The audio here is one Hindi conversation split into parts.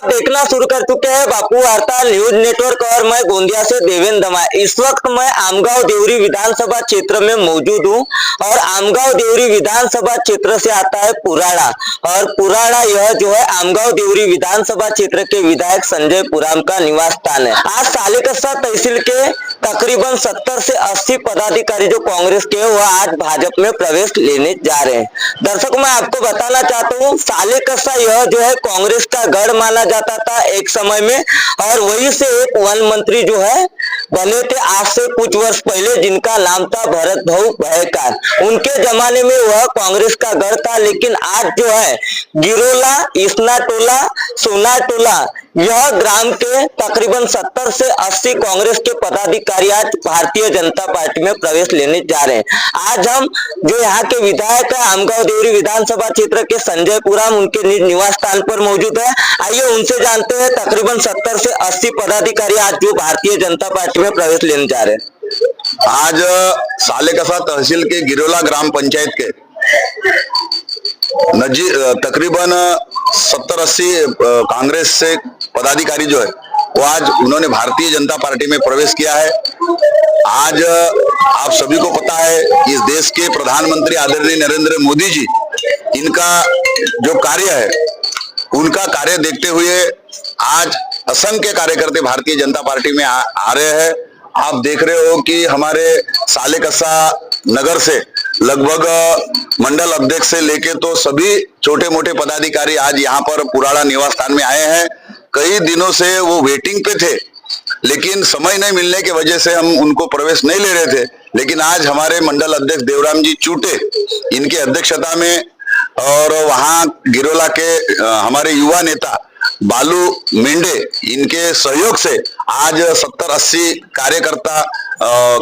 देखना शुरू कर चुके हैं बापू वार्ता न्यूज नेटवर्क और मैं गोंदिया से देवेंद्र दमाई। इस वक्त मैं आमगांव देवरी विधानसभा क्षेत्र में मौजूद हूं और आमगांव देवरी विधानसभा क्षेत्र से आता है पुराड़ा और पुराड़ा यह जो है आमगांव देवरी विधानसभा क्षेत्र के विधायक संजय पुराम का निवास स्थान है। आज सालेकस्सा तहसील के तकरीबन 70 से 80 पदाधिकारी जो कांग्रेस के हैं वह आज भाजपा में प्रवेश लेने जा रहे हैं। दर्शकों मैं आपको बताना चाहता हूँ सालेकस्सा यह जो है कांग्रेस का गढ़ माना जाता था एक समय में और वहीं से एक वन मंत्री जो है बने थे आज से कुछ वर्ष पहले जिनका नाम था भरत भाऊ भयकार। उनके जमाने में वह कांग्रेस का गढ़ था, लेकिन आज जो है गिरोला, इसना टोला, सोना टोला यह ग्राम के तकरीबन 70 से 80 कांग्रेस के पदाधिकारी आज भारतीय जनता पार्टी में प्रवेश लेने जा रहे हैं। आज हम जो यहाँ के विधायक है आमगांव देवरी विधानसभा क्षेत्र के संजय पुराम उनके निवास स्थान पर मौजूद है। आइए उनसे जानते हैं तकरीबन 70 से 80 पदाधिकारी आज जो भारतीय जनता पार्टी में प्रवेश लेने जा रहे हैं। आज सालेकस्सा तहसील के गिरोला ग्राम पंचायत के तकरीबन 70-80 कांग्रेस से पदाधिकारी जो है वो आज उन्होंने भारतीय जनता पार्टी में प्रवेश किया है। आज आप सभी को पता है इस देश के प्रधानमंत्री आदरणीय नरेंद्र मोदी जी इनका जो कार्य है उनका कार्य देखते हुए आज असंख्य कार्यकर्ता भारतीय जनता पार्टी में आ रहे हैं। आप देख रहे हो कि हमारे सालेकस्सा नगर से लगभग मंडल अध्यक्ष से लेके तो सभी छोटे मोटे पदाधिकारी आज यहाँ पर पुराड़ा निवास स्थान में आए हैं। कई दिनों से वो वेटिंग पे थे, लेकिन समय नहीं मिलने की वजह से हम उनको प्रवेश नहीं ले रहे थे। लेकिन आज हमारे मंडल अध्यक्ष देवराम जी चूटे इनके अध्यक्षता में और वहाँ गिरोला के हमारे युवा नेता बालू मेंढे इनके सहयोग से आज 70-80 कार्यकर्ता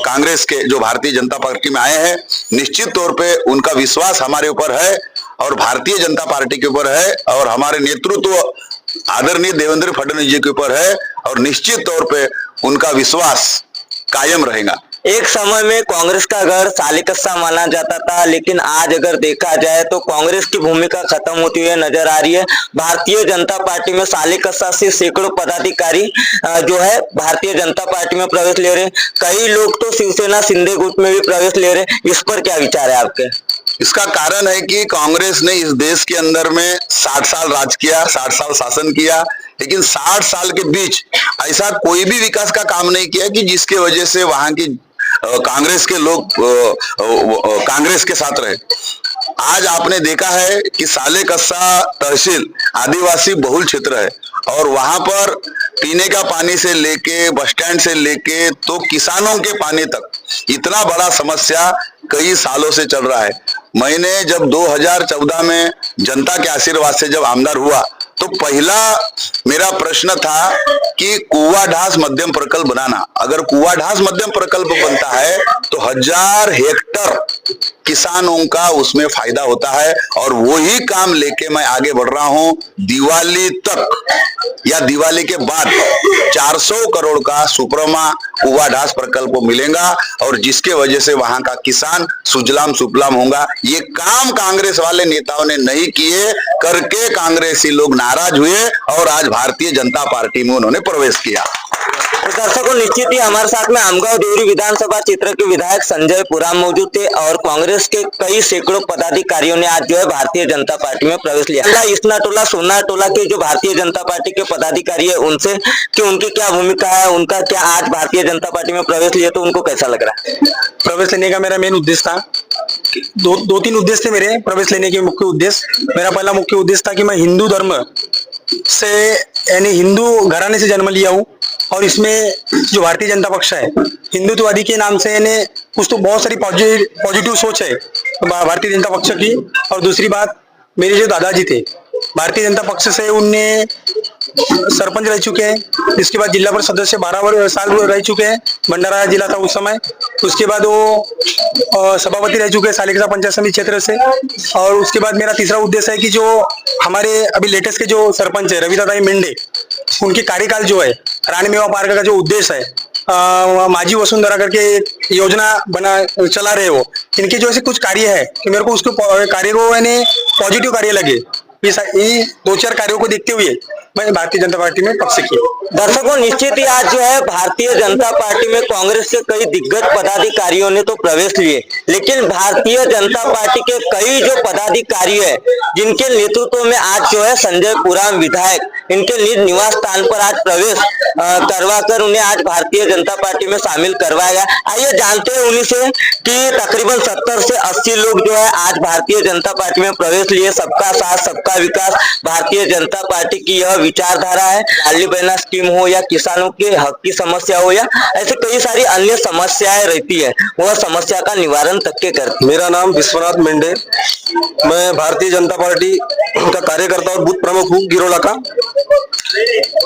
कांग्रेस के जो भारतीय जनता पार्टी में आए हैं। निश्चित तौर पे उनका विश्वास हमारे ऊपर है और भारतीय जनता पार्टी के ऊपर है और हमारे नेतृत्व आदरणीय देवेंद्र फडणवीस जी के ऊपर है और निश्चित तौर पे उनका विश्वास कायम रहेगा। एक समय में कांग्रेस का गढ़ सालेकस्सा माना जाता था, लेकिन आज अगर देखा जाए तो कांग्रेस की भूमिका खत्म होती हुई नजर आ रही है। भारतीय जनता पार्टी में सालेकस्सा से सैकड़ों पदाधिकारी जो है भारतीय जनता पार्टी में प्रवेश ले रहे हैं। कई लोग तो शिवसेना शिंदे गुट में भी प्रवेश ले रहे हैं। इस पर क्या विचार है आपके? इसका कारण है कि कांग्रेस ने इस देश के अंदर में 60 साल राज किया, 60 साल शासन किया, लेकिन 60 साल के बीच ऐसा कोई भी विकास का काम नहीं किया कि जिसके वजह से वहां की कांग्रेस के लोग कांग्रेस के साथ रहे। आज आपने देखा है कि सालेकस्सा तहसील आदिवासी बहुल क्षेत्र है और वहां पर पीने का पानी से लेके बस स्टैंड से लेके तो किसानों के पानी तक इतना बड़ा समस्या कई सालों से चल रहा है। मैंने जब 2014 में जनता के आशीर्वाद से जब आमदार हुआ तो पहला मेरा प्रश्न था कि कुआ ढास मध्यम प्रकल्प बनाना। अगर कुआ ढास मध्यम प्रकल्प बनता है तो 1000 हेक्टर किसानों का उसमें फायदा होता है और वही काम लेके मैं आगे बढ़ रहा हूं। दिवाली तक या दिवाली के बाद 400 करोड़ का सुप्रमा कुआ ढास प्रकल्प मिलेगा और जिसके वजह से वहां का किसान सुजलाम सुफलाम होगा। ये काम कांग्रेस वाले नेताओं ने नहीं किए, करके कांग्रेसी लोग नाराज हुए और आज भारतीय जनता पार्टी में उन्होंने प्रवेश किया। तो दर्शकों निश्चित ही हमारे साथ में आमगांव देवरी विधानसभा क्षेत्र के विधायक संजय पुराम मौजूद थे और कांग्रेस के कई सैकड़ों पदाधिकारियों ने आज जो है भारतीय जनता पार्टी में प्रवेश लिया। इसना टोला सोना टोला के जो भारतीय जनता पार्टी के पदाधिकारी है उनसे कि उनकी क्या भूमिका है, उनका क्या आज भारतीय जनता पार्टी में प्रवेश लिया तो उनको कैसा लग रहा है? प्रवेश लेने का मेरा मेन उद्देश्य था, दो तीन उद्देश्य थे मेरे प्रवेश लेने के मुख्य उद्देश्य। मेरा पहला मुख्य उद्देश्य था कि मैं हिंदू धर्म से यानी हिंदू घराने से जन्म लिया हूँ और इसमें जो भारतीय जनता पक्ष है हिंदुत्ववादी के नाम से यानी कुछ तो बहुत सारी पॉजिटिव सोच है भारतीय जनता पक्ष की। और दूसरी बात, मेरे जो दादाजी थे भारतीय जनता पक्ष से, उनने सरपंच रह चुके हैं, इसके बाद जिला परिषद सदस्य 12 साल रह चुके हैं, भंडारा जिला था उस समय। उसके बाद वो सभापति रह चुके हैं सालेकस्सा पंचायत समिति क्षेत्र से। और उसके बाद मेरा तीसरा उद्देश्य है कि जो हमारे अभी लेटेस्ट के जो सरपंच है रविदादाई मेंढे, उनके कार्यकाल जो है रानी मेवा पार्क का जो उद्देश्य है माझी वसुंधरा करके योजना बना चला रहे हो, इनके जो ऐसे कुछ कार्य है कि मेरे को उसके कार्य को यानी पॉजिटिव कार्य लगे। ये 2-4 कार्यों को देखते हुए मैं भारतीय जनता पार्टी में पक्ष किया। दर्शकों, निश्चित ही आज जो है भारतीय जनता पार्टी में कांग्रेस के कई दिग्गज पदाधिकारियों ने तो प्रवेश लिए, लेकिन भारतीय जनता पार्टी के कई जो पदाधिकारी है जिनके नेतृत्व में आज जो है संजय पुराम विधायक इनके निज निवास स्थान पर आज प्रवेश करवाकर उन्हें आज भारतीय जनता पार्टी में शामिल करवाया गया। आइए जानते हैं उन्हीं से कि तकरीबन 70 से 80 लोग जो है आज भारतीय जनता पार्टी में प्रवेश लिए। सबका साथ सबका विकास भारतीय जनता पार्टी की यह विचारधारा है। लाडली बहना स्कीम हो या किसानों के हक की समस्या हो या ऐसे कई सारी अन्य समस्याएं रहती है, वह समस्या का निवारण तक के करती है। मेरा नाम विश्वनाथ मेंढे, मैं भारतीय जनता पार्टी का कार्यकर्ता और बूथ प्रमुख हूँ गिरोला का।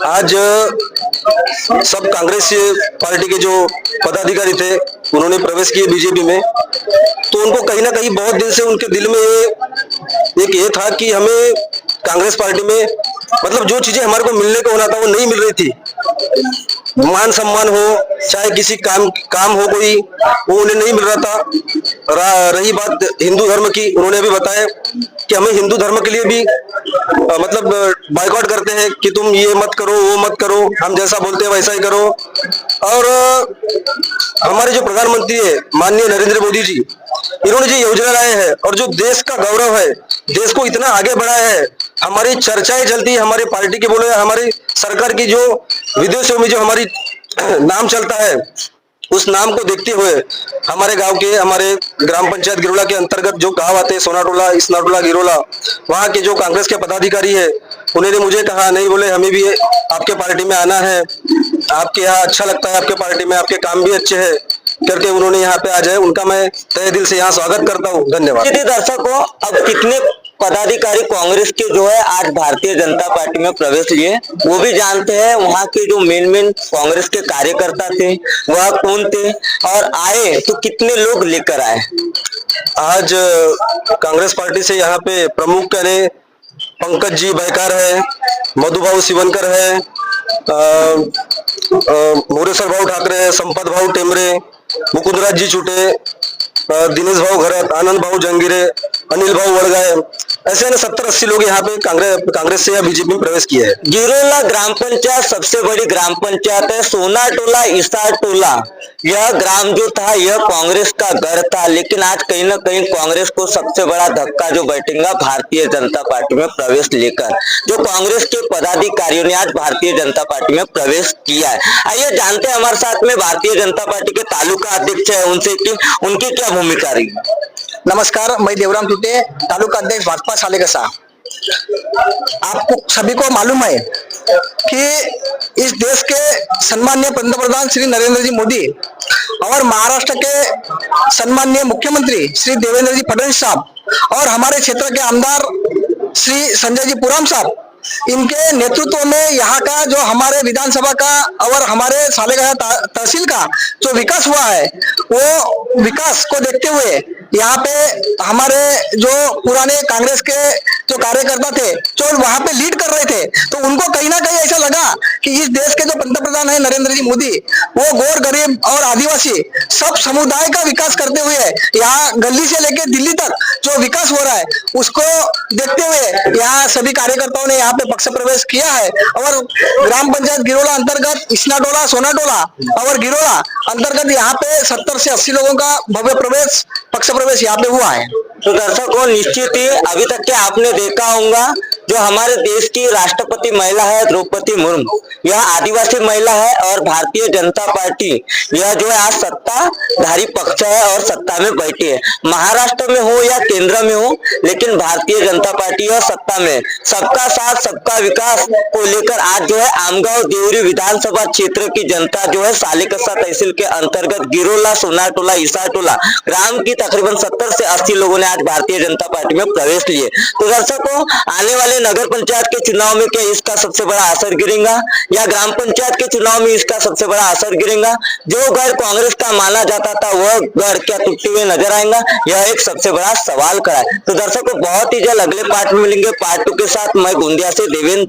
आज सब कांग्रेस पार्टी के जो पदाधिकारी थे उन्होंने प्रवेश किए बीजेपी में, तो उनको कहीं ना कहीं बहुत दिन से उनके दिल में ये था कि हमें कांग्रेस पार्टी में मतलब जो चीजें हमारे को मिलने को होना था वो नहीं मिल रही थी। मान सम्मान हो चाहे किसी काम हो कोई, वो उन्हें नहीं मिल रहा था। रही बात हिंदू धर्म की, उन्होंने भी बताया कि हमें हिंदू धर्म के लिए भी मतलब बाइकआउट करते हैं कि तुम ये मत करो वो मत करो, हम जैसा बोलते हैं वैसा ही करो। और हमारे जो प्रधानमंत्री है माननीय नरेंद्र मोदी जी, इन्होंने जो योजना लाए हैं और जो देश का गौरव है, देश को इतना आगे बढ़ाया है, हमारी चर्चाएं चलती है हमारी पार्टी के बोले, हमारी सरकार की जो विदेशों में जो हमारी नाम चलता है, उस नाम को देखते हुए हमारे गांव के हमारे ग्राम पंचायत गिरोला के अंतर्गत जो गांव आते हैं सोनाटोला, इसनाटोला, गिरोला, वहां के जो कांग्रेस के पदाधिकारी है उन्होंने मुझे कहा नहीं, बोले हमें भी आपके पार्टी में आना है, आपके यहाँ अच्छा लगता है, आपके पार्टी में आपके काम भी अच्छे है करके उन्होंने यहाँ पे आ जाए। उनका मैं तहे दिल से यहाँ स्वागत करता हूँ। धन्यवाद। दर्शकों, अब कितने पदाधिकारी कांग्रेस के जो है आज भारतीय जनता पार्टी में प्रवेश लिए वो भी जानते हैं। वहाँ के जो मेन कांग्रेस के कार्यकर्ता थे वह कौन थे और आए तो कितने लोग लेकर आए। आज कांग्रेस पार्टी से यहाँ पे प्रमुख करे पंकज जी बैकार है, मधुभाऊ सिवनकर है, मोरेश्वर भाऊ ठाकरे है, संपत भाऊ टेमरे, मुकुंदराज जी चुटे, दिनेश भाऊ घरत, आनंद भाऊ जंगीरे, अनिल भाऊ वड़गाए, ऐसे 70-80 लोग यहाँ पे कांग्रेस से या बीजेपी में प्रवेश किए हैं। गिरोला ग्राम पंचायत सबसे बड़ी ग्राम पंचायत है। सोनाटोला, इसाटोला यह ग्राम जो था यह कांग्रेस का गढ़ था, लेकिन आज कहीं ना कहीं कांग्रेस को सबसे बड़ा धक्का जो बैठेगा भारतीय जनता पार्टी में प्रवेश लेकर, जो कांग्रेस के पदाधिकारियों ने आज भारतीय जनता पार्टी में प्रवेश किया है। आइए जानते हैं हमारे साथ में भारतीय जनता पार्टी के तालुका अध्यक्ष है उनसे कि उनकी क्या भूमिका रही। नमस्कार, मैं देवराम टूटे, तालुका अध्यक्ष भाजपा सालेकसा। आपको सभी को मालूम है कि इस देश के सम्माननीय पंतप्रधान श्री नरेंद्र जी मोदी और महाराष्ट्र के सम्माननीय मुख्यमंत्री श्री देवेंद्र जी फडणवीस साहब और हमारे क्षेत्र के आमदार श्री संजय जी पुराम साहब, इनके नेतृत्व में यहाँ का जो हमारे विधानसभा का और हमारे सालेगांव तहसील का जो विकास हुआ है, वो विकास को देखते हुए यहाँ पे हमारे जो पुराने कांग्रेस के जो कार्यकर्ता थे जो वहां पे लीड कर रहे थे, तो उनको कहीं ना कहीं ऐसा लगा कि इस देश के जो पंतप्रधान है नरेंद्र जी मोदी, वो गौर गरीब और आदिवासी सब समुदाय का विकास करते हुए यहाँ गली से लेकर दिल्ली तक जो विकास हो रहा है उसको देखते हुए यहाँ सभी कार्यकर्ताओं ने यहाँ पे पक्ष प्रवेश किया है। और ग्राम पंचायत गिरोला अंतर्गत इसनाटोला, सोनाटोला और गिरोला अंतर्गत यहाँ पे 70 से 80 लोगों का भव्य प्रवेश पक्ष प्रवेश यहाँ पे हुआ है। तो दर्शकों, निश्चित ही अभी तक के आपने देखा होगा जो हमारे देश की राष्ट्रपति महिला है द्रौपदी मुर्मू, यह आदिवासी महिला है और भारतीय जनता पार्टी यह जो है आज सत्ताधारी पक्ष है और सत्ता में बैठी है। महाराष्ट्र में हो या केंद्र में हो, लेकिन भारतीय जनता पार्टी यह सत्ता में सबका साथ सबका विकास को लेकर आज जो है आमगांव देवरी विधानसभा क्षेत्र की जनता जो है सालेकसा तहसील के अंतर्गत गिरोला, सोनाटोला, इसाटोला ग्राम की तकरीबन 70 से 80 लोगों ने आज भारतीय जनता पार्टी में प्रवेश लिए। तो दर्शकों, आने वाले नगर पंचायत के चुनाव में क्या इसका सबसे बड़ा असर गिरेगा या ग्राम पंचायत के चुनाव में इसका सबसे बड़ा असर गिरेगा? जो गढ़ कांग्रेस का माना जाता था वह गढ़ क्या टूटते हुए नजर आएगा, यह एक सबसे बड़ा सवाल खड़ा है। तो दर्शकों, बहुत ही जल्द अगले पार्ट में मिलेंगे पार्ट 2 के साथ। मैं गोंदिया से देवेंद्र।